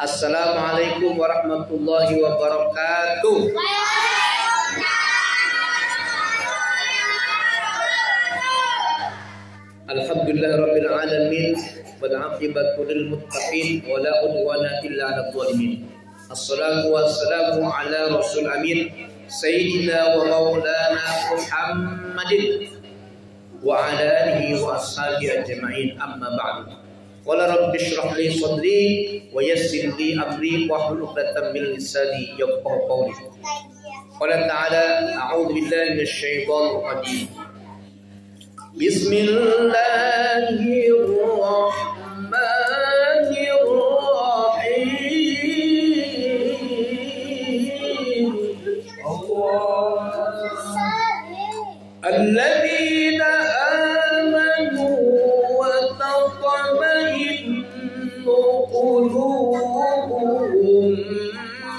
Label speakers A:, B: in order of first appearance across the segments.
A: Assalamualaikum warahmatullahi wabarakatuh. Alhamdulillah rabbil alamin wal aqibatu lil muttaqin wa la udwana illa 'alal zalimin. Assalatu wassalamu ala rasul amin sayyidina wa maulana Muhammadin wa ala alihi wa ashabihi ajma'in, amma ba'du. Qala rabbi shrah li sadri wa yassir li amri wa hlul 'uqdatam min lisani yafqahu qawli. Qala ta'ala a'udzu billahi minasy syaithanir rajim. Bismillahirrahmanirrahim. Alladzina amanu wa tatma'innu qulubuhum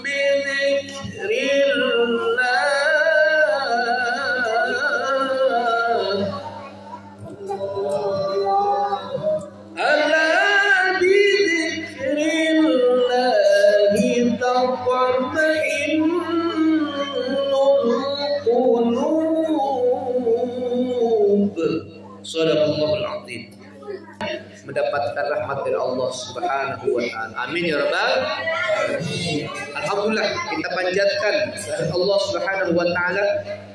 A: bi dzikrillah. Shadaqallahul azim. Mendapatkan rahmat dari Allah Subhanahu wa taala. Amin ya rabbal alamin. Alhamdulillah, kita panjatkan Allah Subhanahu wa taala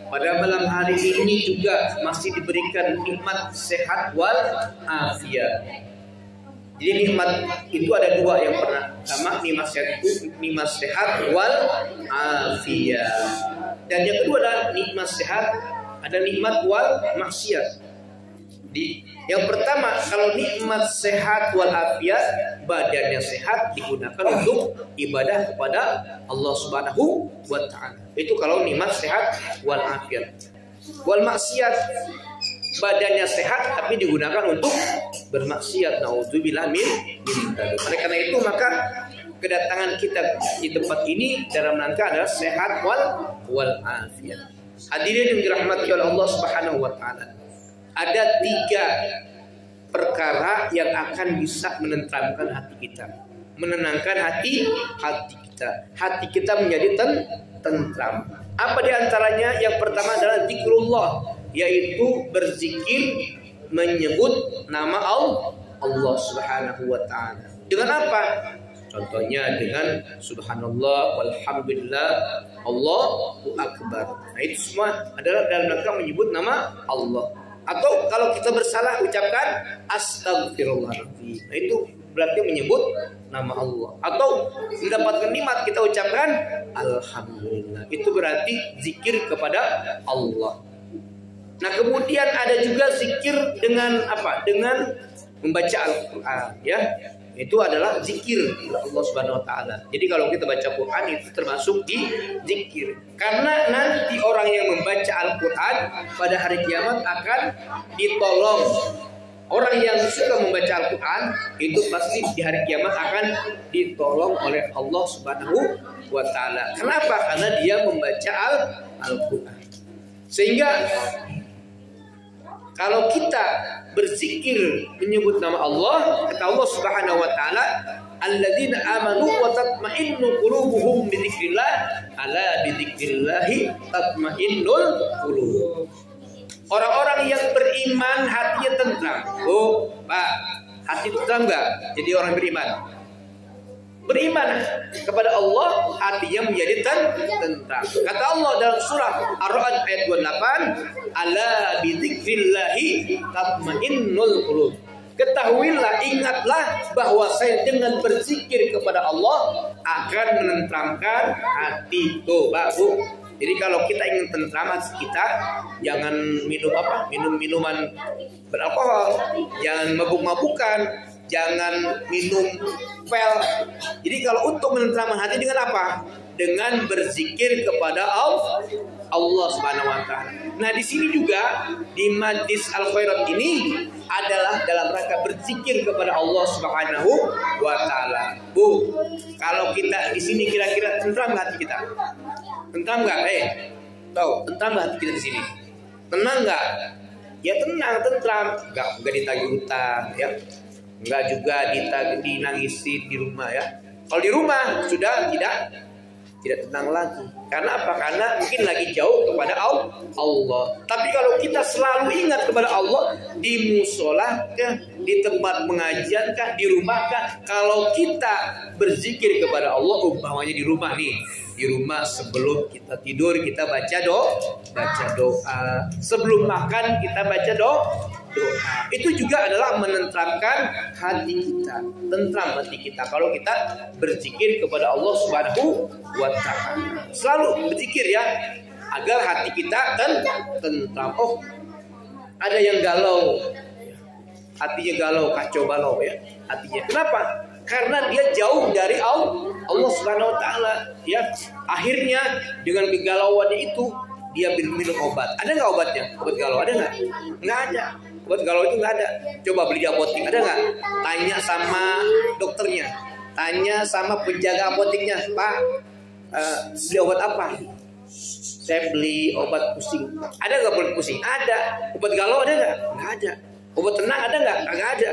A: pada malam hari ini juga masih diberikan nikmat sehat wal afiat. Jadi nikmat itu ada dua, yang pertama nikmat sehat wal afiat. Dan yang kedua adalah nikmat sehat, ada nikmat wal maksiat. Yang pertama, kalau nikmat sehat wal afiat, badannya sehat, digunakan untuk ibadah kepada Allah Subhanahu wa taala. Itu kalau nikmat sehat wal afiat. Wal maksiat, badannya sehat tapi digunakan untuk bermaksiat. Nauzubillah min dzalik. Oleh karena itu maka kedatangan kita di tempat ini dalam rangka adalah sehat wal afiat. Hadirin yang dirahmati oleh Allah Subhanahu wa taala. Ada 3 perkara yang akan bisa menenteramkan hati kita, menenangkan hati kita. Hati kita menjadi tentram. Apa diantaranya? Yang pertama adalah zikrullah, yaitu berzikir menyebut nama Allah Subhanahu wa taala. Dengan apa? Contohnya dengan subhanallah, walhamdulillah, Allahu akbar. Nah, itu semua adalah dalam rangka menyebut nama Allah. Atau kalau kita bersalah ucapkan astagfirullahaladzim. Nah, itu berarti menyebut nama Allah. Atau mendapatkan nikmat kita ucapkan alhamdulillah. Itu berarti zikir kepada Allah. Nah, kemudian ada juga zikir dengan apa? Dengan membaca Al-Qur'an, ya. Itu adalah zikir Allah Subhanahu wa taala. Jadi kalau kita baca Quran itu termasuk di zikir. Karena nanti orang yang membaca Al-Qur'an pada hari kiamat akan ditolong. Orang yang suka membaca Al-Qur'an itu pasti di hari kiamat akan ditolong oleh Allah Subhanahu wa taala. Kenapa? Karena dia membaca Al-Qur'an. Sehingga kalau kita berzikir menyebut nama Allah, kata Allah Subhanahu wa taala, alladzina amanu wa tatma'innu qulubuhum bi dzikrillah, ala bi dzikrillah tatma'innul qulub. Orang-orang yang beriman hatinya tentram. Oh, Pak, hati tentram enggak? Jadi orang beriman. Beriman kepada Allah, hatinya menjadi tentram. Kata Allah dalam surah Ar-Ra'd ayat 28, ala bi dzikrillahi tatmainnul qulub. Ketahuilah, ingatlah bahwa saya dengan berzikir kepada Allah akan menenteramkan hati. Tuh, Pak, Bu. Jadi kalau kita ingin tentram hati kita, jangan minum minuman beralkohol, jangan mabuk-mabukan, jangan minum pel. Jadi kalau untuk menenteramkan hati dengan apa? Dengan berzikir kepada Allah Subhanahu wa taala. Nah, di sini juga di Majlis Al-Khairat ini adalah dalam rangka berzikir kepada Allah Subhanahu wa taala. Bu, kalau kita di sini kira-kira tentram hati kita? Tentram enggak? Tahu, tentram hati kita di sini? Tenang enggak? Ya tenang, tentram. Enggak ditagih utang, ya. Enggak juga dinangisi di rumah, ya. Kalau di rumah sudah tidak tenang lagi. Karena apa? Karena mungkin lagi jauh kepada Allah. Tapi kalau kita selalu ingat kepada Allah, di musola kah, di tempat pengajian kah, di rumah kah, kalau kita berzikir kepada Allah, umpamanya di rumah nih, di rumah sebelum kita tidur kita baca doa, sebelum makan kita baca doa. Itu juga adalah menenteramkan hati kita, tentram hati kita kalau kita berzikir kepada Allah Subhanahu wa Ta'ala. Selalu berzikir ya, agar hati kita tentram. Oh, ada yang galau, hatinya galau, kacau balau ya hatinya. Kenapa? Karena dia jauh dari Allah Subhanahu wa Ta'ala ya. Akhirnya dengan kegalauannya itu dia minum obat. Ada nggak obatnya? Obat galau ada nggak? Nggak ada. Obat galau itu nggak ada. Coba beli di apotek, ada nggak? Tanya sama dokternya, tanya sama penjaga apoteknya, Pak, beli obat apa? Saya beli obat pusing. Ada nggak obat pusing? Ada. Obat galau ada nggak? Nggak ada. Obat tenang ada nggak? Nggak ada.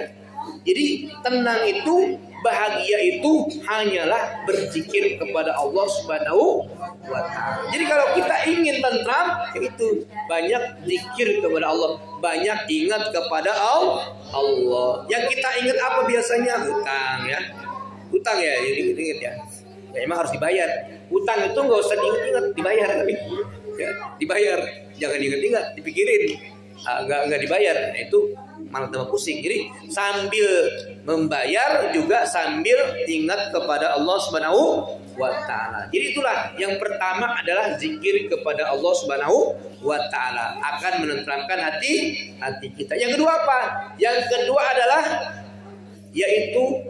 A: Jadi tenang itu, bahagia itu hanyalah berzikir kepada Allah Subhanahu wa Ta'ala. Jadi kalau kita ingin tentram, itu banyak zikir kepada Allah, banyak ingat kepada Allah. Yang kita ingat apa biasanya? Hutang ya. Hutang ya, jadi ingat ya. Ya emang harus dibayar. Hutang itu nggak usah diingat-ingat, dibayar tapi ya, dibayar. Jangan diingat-ingat, dipikirin. Nggak dibayar. Nah, itu malah tambah pusing. Jadi sambil membayar juga sambil ingat kepada Allah Subhanahu wa Ta'ala. Jadi itulah yang pertama adalah zikir kepada Allah Subhanahu wa Ta'ala, akan menenteramkan hati kita. Yang kedua apa? Yang kedua adalah yaitu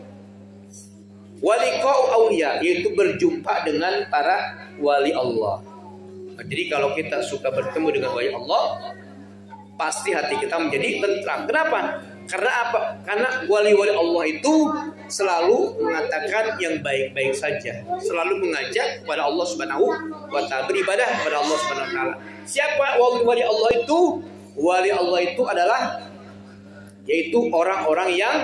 A: waliqa'u auliya, yaitu berjumpa dengan para wali Allah. Jadi kalau kita suka bertemu dengan wali Allah, pasti hati kita menjadi tentram. Kenapa? Karena apa? Karena wali-wali Allah itu selalu mengatakan yang baik-baik saja, selalu mengajak kepada Allah Subhanahu wa Ta'ala, beribadah kepada Allah Subhanahu wa Ta'ala. Siapa wali-wali Allah itu? Wali Allah itu adalah yaitu orang-orang yang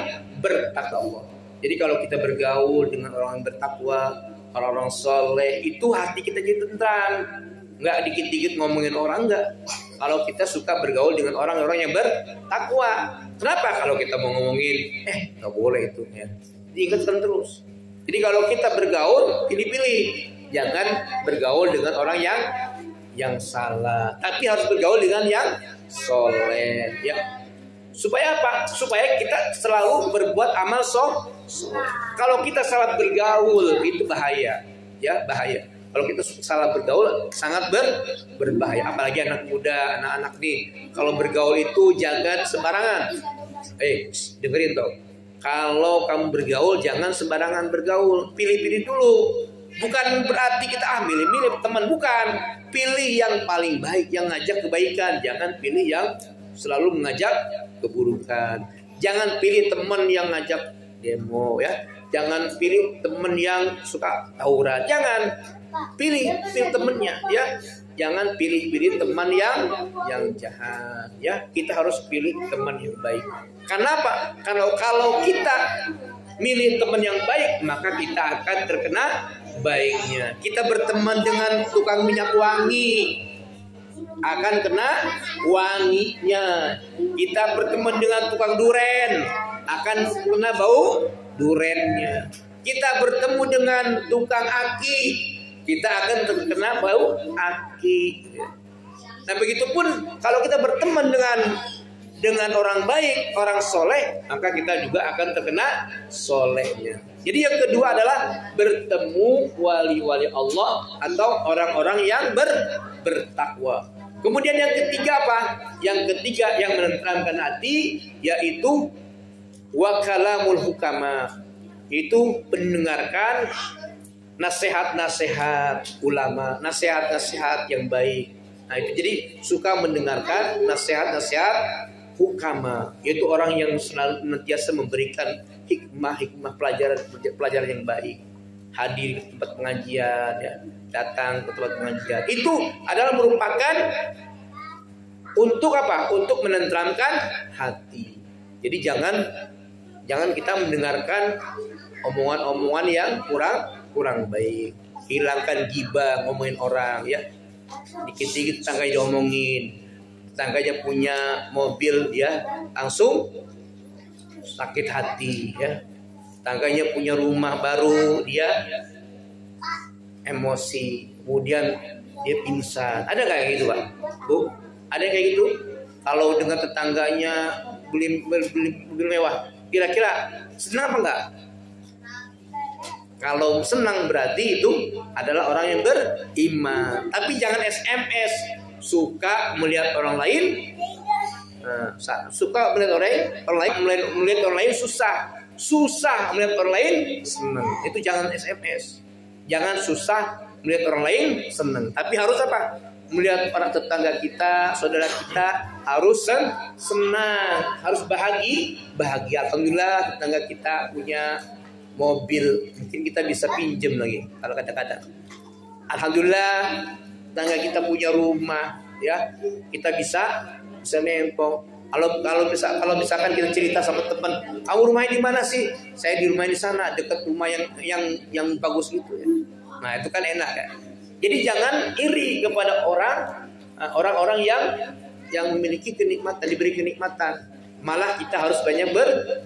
A: bertakwa. Jadi kalau kita bergaul dengan orang yang bertakwa, orang-orang soleh, itu hati kita jadi tentram. Nggak dikit-dikit ngomongin orang, enggak. Kalau kita suka bergaul dengan orang-orang yang bertakwa. Kenapa? Kalau kita mau ngomongin, nggak boleh itu ya. Diingatkan terus. Jadi kalau kita bergaul, pilih-pilih. Jangan bergaul dengan orang yang salah. Tapi harus bergaul dengan yang soleh ya. Supaya apa? Supaya kita selalu berbuat amal soleh. Kalau kita salah bergaul, itu bahaya. Ya, bahaya. Kalau kita salah bergaul sangat berbahaya. Apalagi anak muda, anak-anak nih. Kalau bergaul itu jangan sembarangan. Dengerin dong. Kalau kamu bergaul jangan sembarangan bergaul. Pilih-pilih dulu. Bukan berarti kita milih-milih teman, bukan. Pilih yang paling baik, yang ngajak kebaikan. Jangan pilih yang selalu mengajak keburukan. Jangan pilih teman yang ngajak demo ya. Jangan pilih teman yang suka tawuran. Jangan. Pilih temennya ya. Jangan pilih teman yang jahat ya. Kita harus pilih teman yang baik. Karena apa? Kalau kita milih teman yang baik, maka kita akan terkena baiknya. Kita berteman dengan tukang minyak wangi, akan kena wanginya. Kita berteman dengan tukang duren, akan kena bau durennya. Kita bertemu dengan tukang aki, kita akan terkena bau aki. Nah begitupun kalau kita berteman dengan orang baik, orang soleh, maka kita juga akan terkena solehnya. Jadi yang kedua adalah bertemu wali-wali Allah atau orang-orang yang bertakwa. Kemudian yang ketiga apa? Yang ketiga yang menenteramkan hati yaitu wakalamul hukama. Itu mendengarkan nasihat-nasihat ulama, nasihat-nasihat yang baik. Nah itu jadi suka mendengarkan nasihat-nasihat hukama, yaitu orang yang senantiasa memberikan hikmah pelajaran yang baik. Hadir ke tempat pengajian, ya, datang ke tempat pengajian. Itu adalah merupakan untuk apa? Untuk menenteramkan hati. Jadi jangan kita mendengarkan omongan-omongan yang kurang baik. Hilangkan gibah, ngomongin orang ya. Dikit-dikit tetangganya diomongin, tetangganya punya mobil dia langsung sakit hati ya. Tetangganya punya rumah baru dia emosi, kemudian dia pingsan. Ada nggak kayak gitu, Pak? Bu? Ada yang kayak gitu? Kalau dengan tetangganya beli mewah, kira-kira senang apa enggak? Kalau senang berarti itu adalah orang yang beriman. Tapi jangan SMS, suka melihat orang lain. Suka melihat orang lain susah melihat orang lain senang. Itu jangan SMS. Jangan susah melihat orang lain senang. Tapi harus apa? Melihat orang tetangga kita, saudara kita harus senang, harus bahagia. Alhamdulillah tetangga kita punya mobil, mungkin kita bisa pinjam lagi kalau kadang-kadang. Alhamdulillah tetangga kita punya rumah, ya kita bisa nempong. Kalau misalkan kita cerita sama teman, kamu rumahnya di mana sih? Saya di rumah di sana, dekat rumah yang bagus gitu ya. Nah itu kan enak ya. Jadi jangan iri kepada orang-orang yang memiliki kenikmatan, diberi kenikmatan. Malah kita harus banyak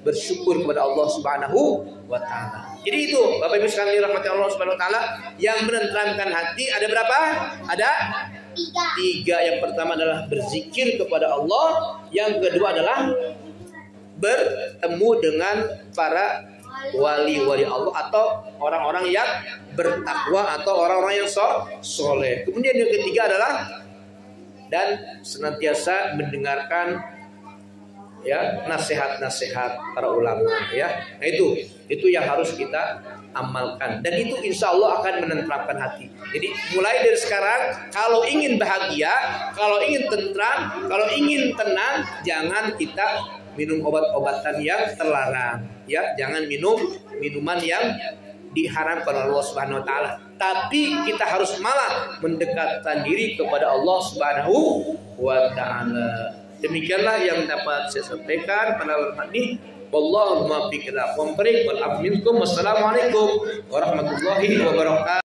A: bersyukur kepada Allah Subhanahu wa taala. Jadi itu Bapak Ibu sekalian dirahmati Allah Subhanahu wa taala, yang menenteramkan hati ada berapa? Ada 3. Yang pertama adalah berzikir kepada Allah, yang kedua adalah bertemu dengan para wali-wali Allah atau orang-orang yang bertakwa atau orang-orang yang soleh. Kemudian yang ketiga adalah dan senantiasa mendengarkan ya nasihat-nasihat para ulama ya. Nah itu yang harus kita amalkan, dan itu insya Allah akan menenteramkan hati. Jadi mulai dari sekarang, kalau ingin bahagia, kalau ingin tentram, kalau ingin tenang, jangan kita minum obat-obatan yang terlarang ya. Jangan minum minuman yang diharamkan oleh Allah Subhanahu wa taala. Tapi kita harus malah mendekatkan diri kepada Allah Subhanahu wa taala. Demikianlah yang dapat saya sampaikan pada malam ini. Wallahu muwaffiq ila aqwamit thoriq wal afwa minkum. Wassalamualaikum warahmatullahi wabarakatuh.